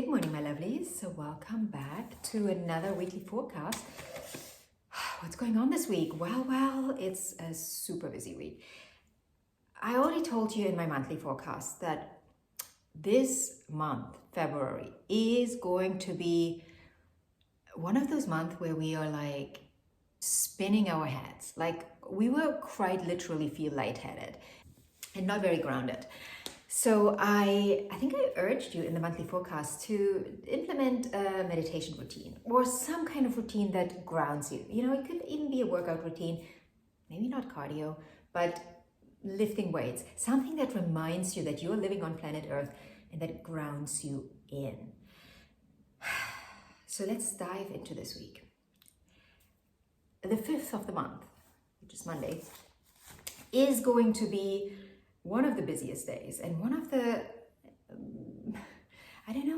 Good morning, my lovelies. So welcome back to another weekly forecast. What's going on this week? Well, it's a super busy week. I already told you in my monthly forecast that this month, February, is going to be one of those months where we are like spinning our heads. Like we will quite literally feel lightheaded and not very grounded. So I think I urged you in the monthly forecast to implement a meditation routine or some kind of routine that grounds you. You know, it could even be a workout routine, maybe not cardio, but lifting weights, something that reminds you that you're living on planet Earth and that grounds you in. So let's dive into this week. The 5th of the month, which is Monday, is going to be one of the busiest days and one of the,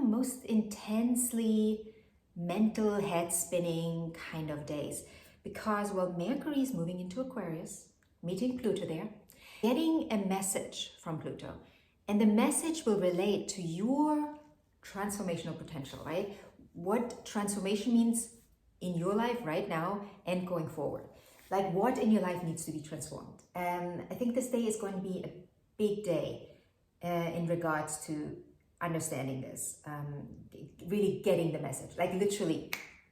most intensely mental head spinning kind of days. Because, Mercury is moving into Aquarius, meeting Pluto there, getting a message from Pluto. And the message will relate to your transformational potential, right? What transformation means in your life right now and going forward. Like what in your life needs to be transformed. I think this day is going to be a big day in regards to understanding this, really getting the message, like literally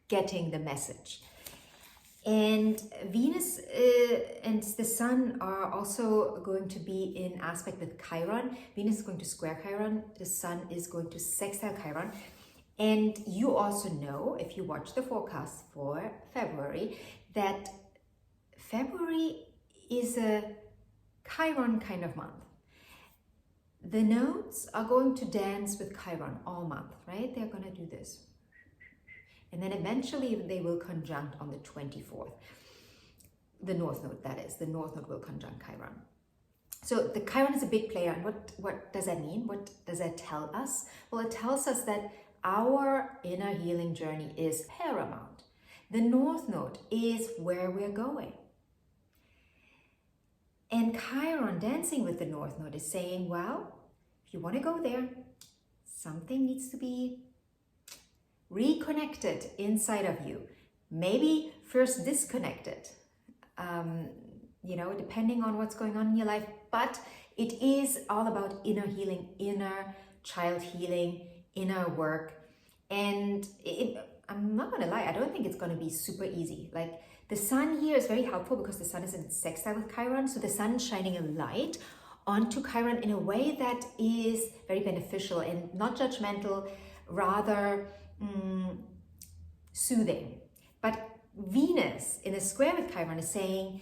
getting the message. And Venus and the Sun are also going to be in aspect with Chiron. Venus is going to square Chiron, the Sun is going to sextile Chiron. And you also know, if you watch the forecast for February, that February is a Chiron kind of month. The nodes are going to dance with Chiron all month, right? They're going to do this. And then eventually they will conjunct on the 24th. The North Node, that is. The North Node will conjunct Chiron. So the Chiron is a big player. And what does that mean? What does that tell us? Well, it tells us that our inner healing journey is paramount. The North Node is where we're going. And Chiron dancing with the North Node is saying, well, if you want to go there, something needs to be reconnected inside of you. Maybe first disconnected, depending on what's going on in your life. But it is all about inner healing, inner child healing, inner work. And I'm not going to lie, I don't think it's going to be super easy. Like the Sun here is very helpful because the Sun is in sextile with Chiron. So the Sun is shining a light onto Chiron in a way that is very beneficial and not judgmental, rather soothing. But Venus in a square with Chiron is saying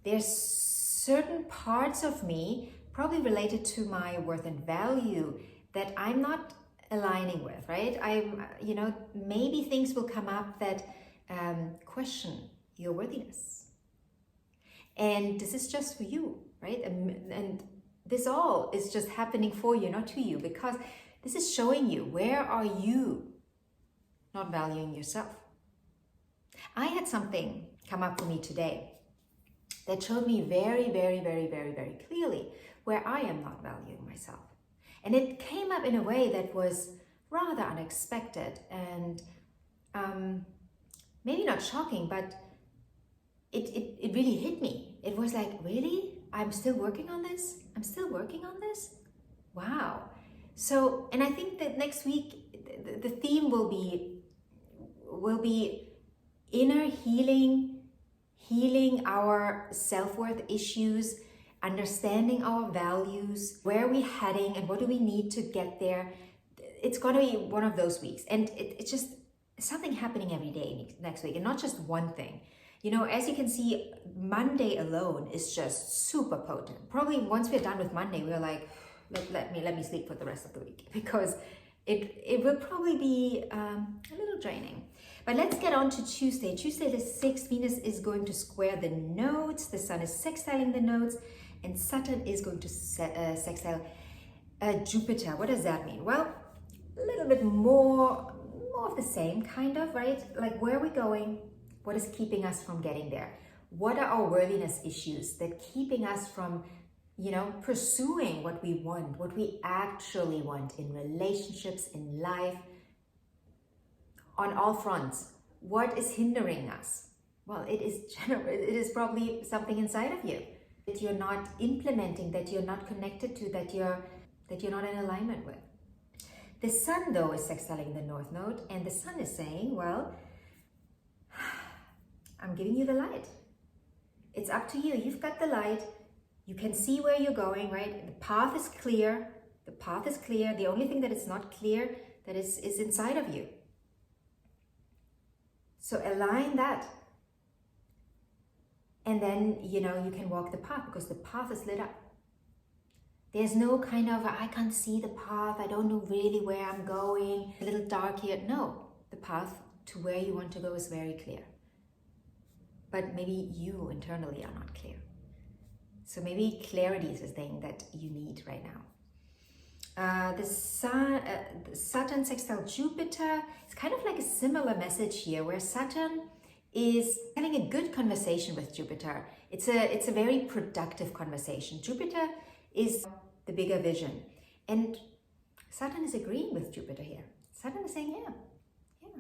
there's certain parts of me, probably related to my worth and value, that I'm not aligning with, right? Maybe things will come up that question your worthiness. And this is just for you, right? And this all is just happening for you, not to you, because this is showing you where are you not valuing yourself. I had something come up for me today that showed me very, very, very, very, very clearly where I am not valuing myself. And it came up in a way that was rather unexpected and maybe not shocking, but it really hit me. It was like, really? I'm still working on this? I'm still working on this? Wow. So, and I think that next week, the theme will be inner healing, healing our self-worth issues, understanding our values, where are we heading and what do we need to get there. It's going to be one of those weeks. And it's just something happening every day next week and not just one thing. You know, as you can see, Monday alone is just super potent. Probably once we're done with Monday, we're like, let me sleep for the rest of the week because it will probably be a little draining. But let's get on to Tuesday. Tuesday the 6th, Venus is going to square the nodes. The Sun is sextiling the nodes. And Saturn is going to sextile Jupiter. What does that mean? Well, a little bit more of the same, kind of, right? Like where are we going? What is keeping us from getting there? What are our worthiness issues that keeping us from, pursuing what we want, what we actually want in relationships, in life, on all fronts. What is hindering us? Well, it is probably something inside of you that you're not implementing, that you're not connected to, that you're not in alignment with. The sun, though, is sextiling the North Node, and the sun is saying, well, I'm giving you the light. It's up to you. You've got the light. You can see where you're going, right? The path is clear. The path is clear. The only thing that is not clear that is inside of you. So align that. And then, you can walk the path because the path is lit up. There's no kind of, I can't see the path. I don't know really where I'm going. A little dark here. No, the path to where you want to go is very clear. But maybe you internally are not clear. So maybe clarity is the thing that you need right now. The Saturn sextile Jupiter, it's kind of like a similar message here where Saturn is having a good conversation with Jupiter. It's a very productive conversation. Jupiter is the bigger vision. And Saturn is agreeing with Jupiter here. Saturn is saying, yeah,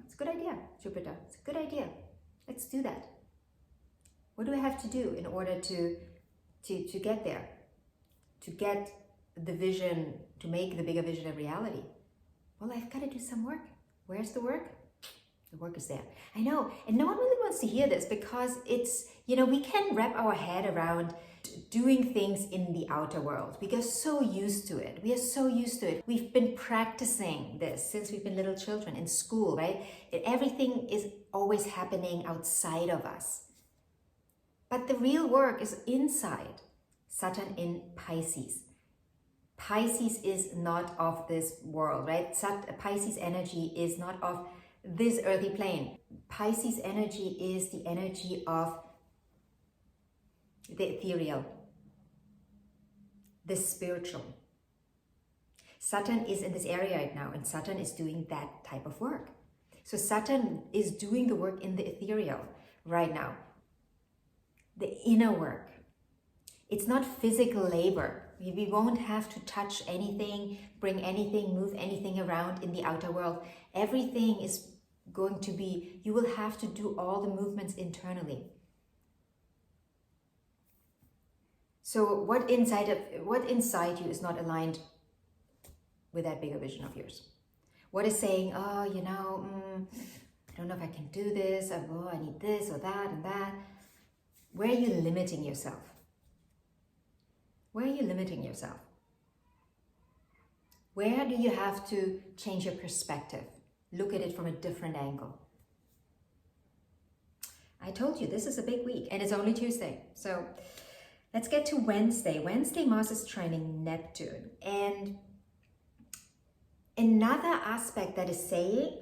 it's a good idea, Jupiter. It's a good idea. Let's do that. What do I have to do in order to get there? To get the vision, to make the bigger vision a reality? Well, I've got to do some work. Where's the work? The work is there. I know, and no one really wants to hear this because it's, we can wrap our head around doing things in the outer world. We get so used to it. We are so used to it. We've been practicing this since we've been little children in school, right? Everything is always happening outside of us. But the real work is inside. Saturn in Pisces. Pisces is not of this world, right? Pisces energy is not of this earthy plane. Pisces energy is the energy of the ethereal, the spiritual. Saturn is in this area right now, and Saturn is doing that type of work. So Saturn is doing the work in the ethereal right now. The inner work. It's not physical labor. We won't have to touch anything, bring anything, move anything around in the outer world. Everything is going to be, you will have to do all the movements internally. So what inside you is not aligned with that bigger vision of yours? What is saying, I don't know if I can do this, I need this or that and that. Where are you limiting yourself? Where are you limiting yourself? Where do you have to change your perspective? Look at it from a different angle. I told you this is a big week and it's only Tuesday. So let's get to Wednesday. Wednesday, Mars is trining Neptune. And another aspect that is saying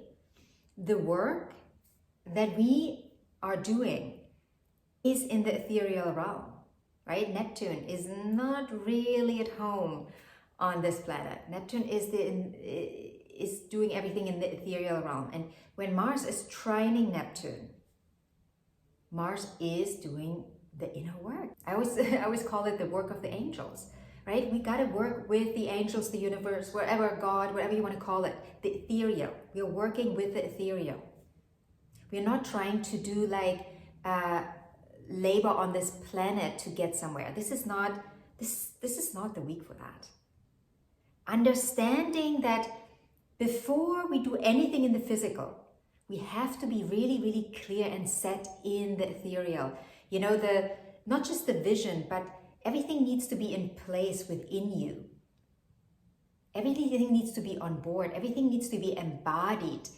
the work that we are doing is in the ethereal realm, right? Neptune is not really at home on this planet. Neptune is doing everything in the ethereal realm. And when Mars is trining Neptune, Mars is doing the inner work. I always call it the work of the angels, right? We got to work with the angels, the universe, wherever, God, whatever you want to call it, the ethereal. We are working with the ethereal. We are not trying to do like labor on this planet to get somewhere. This is not the week for that. Understanding that before we do anything in the physical, we have to be really, really clear and set in the ethereal. Not just the vision, but everything needs to be in place within you. Everything needs to be on board. Everything needs to be embodied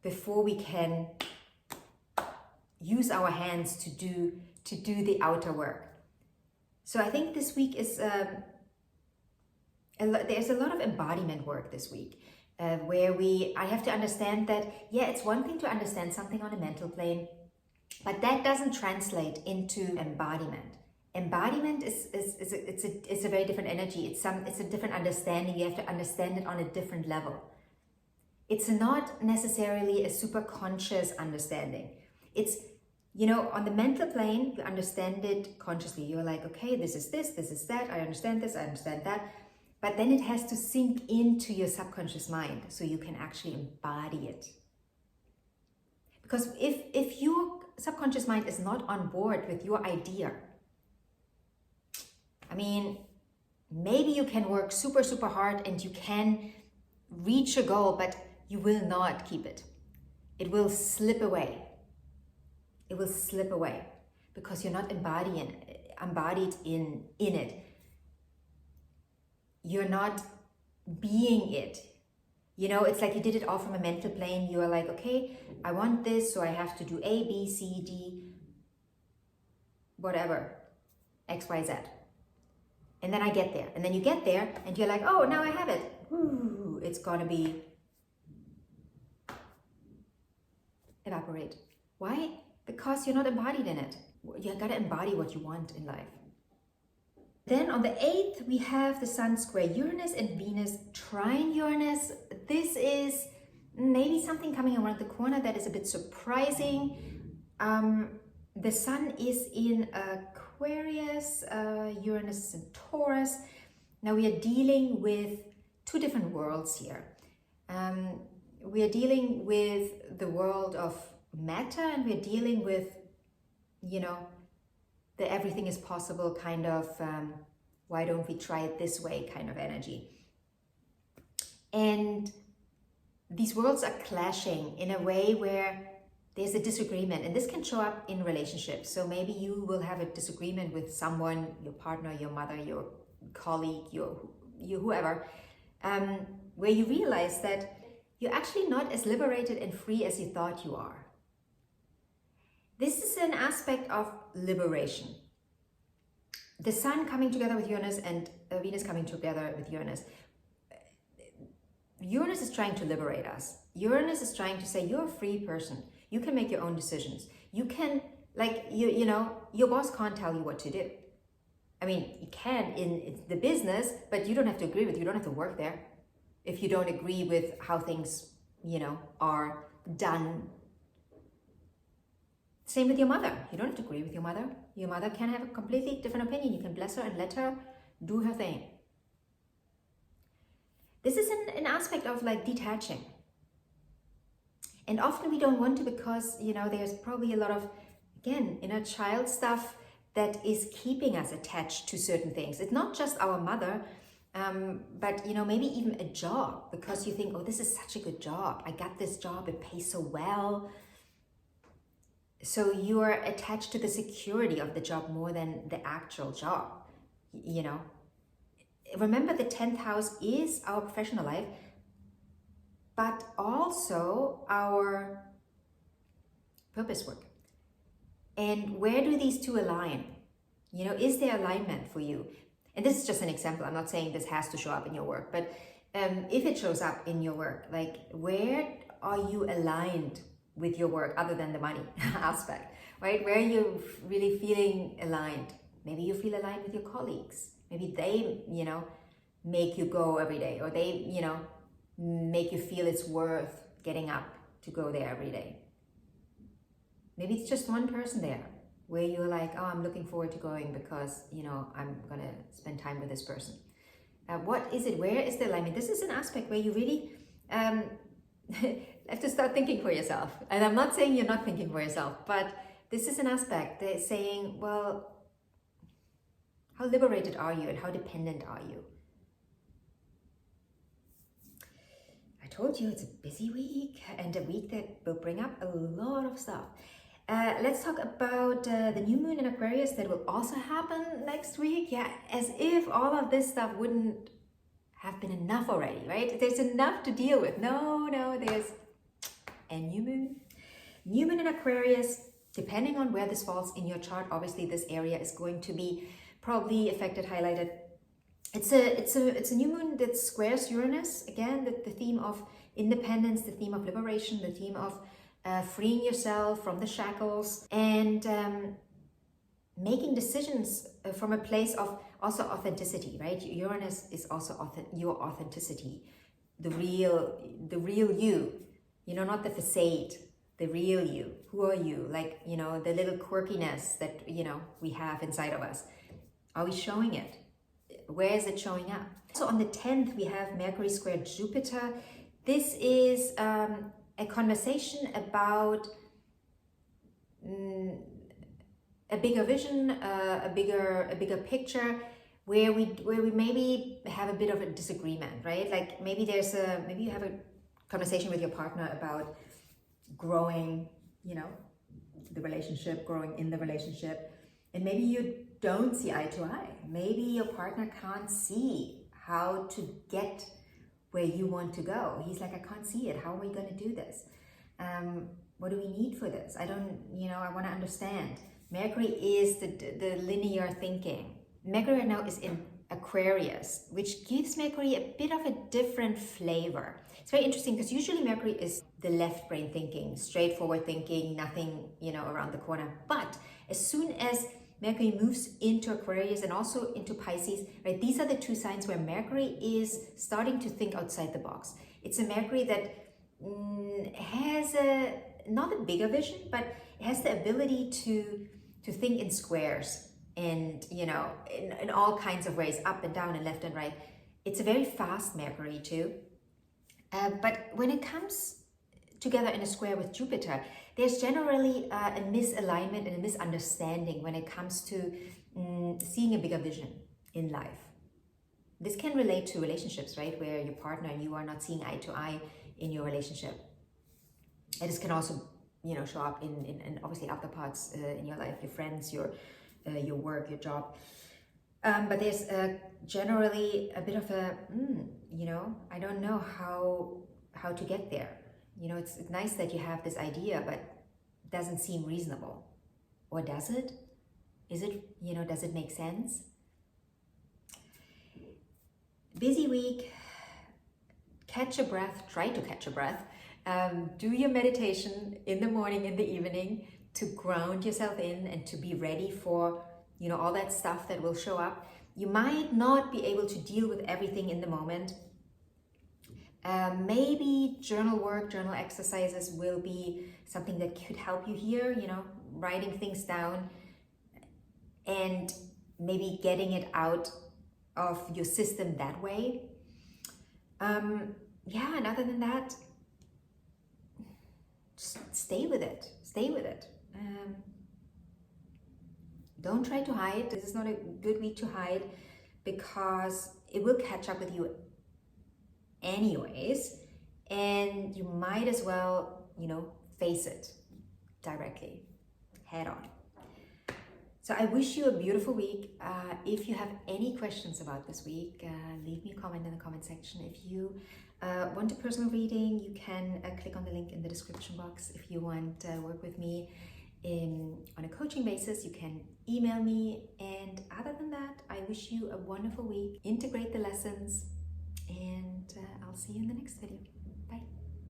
before we can use our hands to do the outer work. So I think this week is there's a lot of embodiment work this week, where I have to understand that, it's one thing to understand something on a mental plane, but that doesn't translate into embodiment. Embodiment is a very different energy. It's a different understanding. You have to understand it on a different level. It's not necessarily a super conscious understanding. It's, on the mental plane, you understand it consciously. You're like, okay, this is this is that. I understand this, I understand that. But then it has to sink into your subconscious mind so you can actually embody it. Because if your subconscious mind is not on board with your idea, I mean, maybe you can work super, super hard and you can reach a goal, but you will not keep it. It will slip away. It will slip away because you're not embodied in it. You're not being it. You know, it's like you did it all from a mental plane. You are like, okay, I want this, so I have to do A, B, C, D, whatever, X, Y, Z. And then I get there. And then you get there and you're like, oh, now I have it. Ooh, it's gonna be evaporate. Why? Because you're not embodied in it. You gotta embody what you want in life. Then on the 8th, we have the Sun square Uranus and Venus trine Uranus. This is maybe something coming around the corner that is a bit surprising. The Sun is in Aquarius, Uranus is in Taurus. Now we are dealing with two different worlds here. We are dealing with the world of matter, and we're dealing with, you know, the everything is possible kind of, why don't we try it this way kind of energy. And these worlds are clashing in a way where there's a disagreement, and this can show up in relationships. So maybe you will have a disagreement with someone, your partner, your mother, your colleague, your whoever, where you realize that you're actually not as liberated and free as you thought you are. This is an aspect of liberation. The Sun coming together with Uranus and Venus coming together with Uranus. Uranus is trying to liberate us. Uranus is trying to say, you're a free person. You can make your own decisions. You can, like, you know, your boss can't tell you what to do. I mean, you can in the business, but you don't have to agree with, you don't have to work there. If you don't agree with how things, you know, are done. Same with your mother. You don't have to agree with your mother. Your mother can have a completely different opinion. You can bless her and let her do her thing. This is an aspect of like detaching. And often we don't want to because, you know, there's probably a lot of, again, inner child stuff that is keeping us attached to certain things. It's not just our mother, but, you know, maybe even a job, because you think, oh, this is such a good job. I got this job, it pays so well. So you are attached to the security of the job more than the actual job, you know. Remember, the 10th house is our professional life, but also our purpose work. And where do these two align? You know, is there alignment for you? And this is just an example. I'm not saying this has to show up in your work, but if it shows up in your work, like, where are you aligned with your work other than the money aspect, right? Where are you really feeling aligned? Maybe you feel aligned with your colleagues. Maybe they, you know, make you go every day, or they, you know, make you feel it's worth getting up to go there every day. Maybe it's just one person there where you're like, oh, I'm looking forward to going because, you know, I'm gonna spend time with this person. What is it? Where is the alignment? This is an aspect where you really have to start thinking for yourself. And I'm not saying you're not thinking for yourself, but this is an aspect that's saying, well, how liberated are you and how dependent are you? I told you it's a busy week, and a week that will bring up a lot of stuff. Let's talk about the new moon in Aquarius that will also happen next week. Yeah, as if all of this stuff wouldn't have been enough already, right? There's enough to deal with. No, there's a new moon. New moon in Aquarius, depending on where this falls in your chart, obviously this area is going to be probably affected, highlighted. It's a new moon that squares Uranus. Again, the theme of independence, the theme of liberation, the theme of freeing yourself from the shackles, and making decisions from a place of also authenticity, right? Uranus is also your authenticity, the real you, you know, not the facade, the real you. Who are you? Like, you know, the little quirkiness that, you know, we have inside of us. Are we showing it? Where is it showing up? So on the 10th, we have Mercury square Jupiter. This is a conversation about a bigger vision, a bigger picture, where we maybe have a bit of a disagreement, right? Like maybe you have a conversation with your partner about growing, growing in the relationship, and maybe you don't see eye to eye. Maybe your partner can't see how to get where you want to go. He's like, I can't see it. How are we going to do this? What do we need for this? I want to understand. Mercury is the linear thinking. Mercury right now is in Aquarius, which gives Mercury a bit of a different flavor. It's very interesting because usually Mercury is the left brain thinking, straightforward thinking, nothing, around the corner. But as soon as Mercury moves into Aquarius and also into Pisces, right? These are the two signs where Mercury is starting to think outside the box. It's a Mercury that has not a bigger vision, but it has the ability to think in squares and, in all kinds of ways, up and down and left and right. It's a very fast Mercury too. But when it comes together in a square with Jupiter, there's generally a misalignment and a misunderstanding when it comes to seeing a bigger vision in life. This can relate to relationships, right? Where your partner and you are not seeing eye to eye in your relationship. And this can also, show up in obviously other parts in your life, your friends, your work, your job. But there's generally a bit of a, I don't know how to get there. It's nice that you have this idea, but it doesn't seem reasonable. Or does it? Is it, does it make sense? Busy week. Catch a breath, try to catch a breath. Do your meditation in the morning, in the evening, to ground yourself in and to be ready for, all that stuff that will show up. You might not be able to deal with everything in the moment. Maybe journal work, journal exercises will be something that could help you here, writing things down and maybe getting it out of your system that way. And other than that, just stay with it. Don't try to hide. This is not a good week to hide because it will catch up with you anyways, and you might as well, face it directly, head on. So I wish you a beautiful week. If you have any questions about this week, leave me a comment in the comment section. If you want a personal reading, you can click on the link in the description box. If you want to work with me on a coaching basis, you can email me. And other than that, I wish you a wonderful week. Integrate the lessons, and I'll see you in the next video.